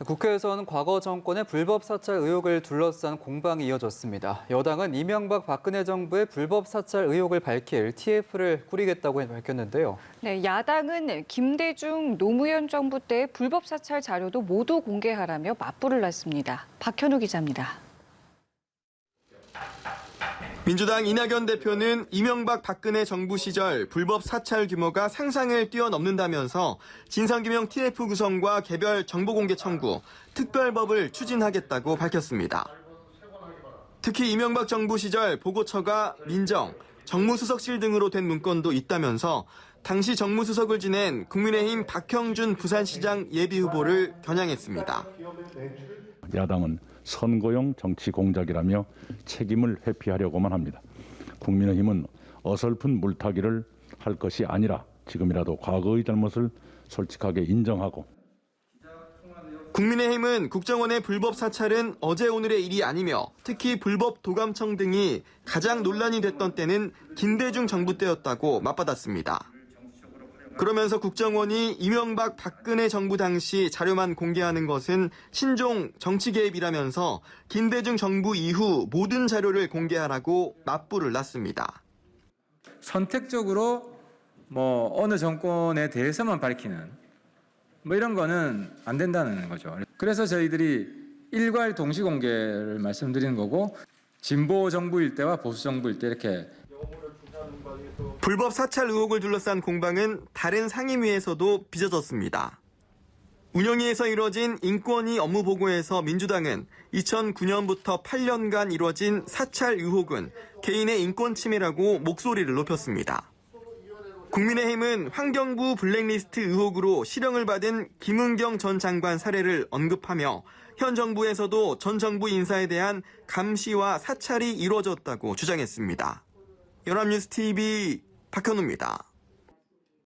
국회에서는 과거 정권의 불법 사찰 의혹을 둘러싼 공방이 이어졌습니다. 여당은 이명박 박근혜 정부의 불법 사찰 의혹을 밝힐 TF를 꾸리겠다고 밝혔는데요. 네, 야당은 김대중 노무현 정부 때 불법 사찰 자료도 모두 공개하라며 맞불을 놨습니다. 박현우 기자입니다. 민주당 이낙연 대표는 이명박 박근혜 정부 시절 불법 사찰 규모가 상상을 뛰어넘는다면서 진상규명 TF 구성과 개별 정보공개 청구, 특별법을 추진하겠다고 밝혔습니다. 특히 이명박 정부 시절 보고처가 민정, 정무수석실 등으로 된 문건도 있다면서 당시 정무수석을 지낸 국민의힘 박형준 부산시장 예비후보를 겨냥했습니다. 야당은 선거용 정치 공작이라며 책임을 회피하려고만 합니다. 국민의힘은 어설픈 물타기를 할 것이 아니라 지금이라도 과거의 잘못을 솔직하게 인정하고 국민의힘은 국정원의 불법 사찰은 어제 오늘의 일이 아니며 특히 불법 도감청 등이 가장 논란이 됐던 때는 김대중 정부 때였다고 맞받았습니다. 그러면서 국정원이 이명박 박근혜 정부 당시 자료만 공개하는 것은 신종 정치 개입이라면서 김대중 정부 이후 모든 자료를 공개하라고 맞불을 놨습니다. 선택적으로 어느 정권에 대해서만 밝히는 이런 거는 안 된다는 거죠. 그래서 저희들이 일괄 동시 공개를 말씀드리는 거고 진보 정부일 때와 보수 정부일 때 이렇게 불법 사찰 의혹을 둘러싼 공방은 다른 상임위에서도 빚어졌습니다. 운영위에서 이뤄진 인권위 업무보고에서 민주당은 2009년부터 8년간 이뤄진 사찰 의혹은 개인의 인권 침해라고 목소리를 높였습니다. 국민의힘은 환경부 블랙리스트 의혹으로 실형을 받은 김은경 전 장관 사례를 언급하며 현 정부에서도 전 정부 인사에 대한 감시와 사찰이 이루어졌다고 주장했습니다. 연합뉴스 TV 박현우입니다.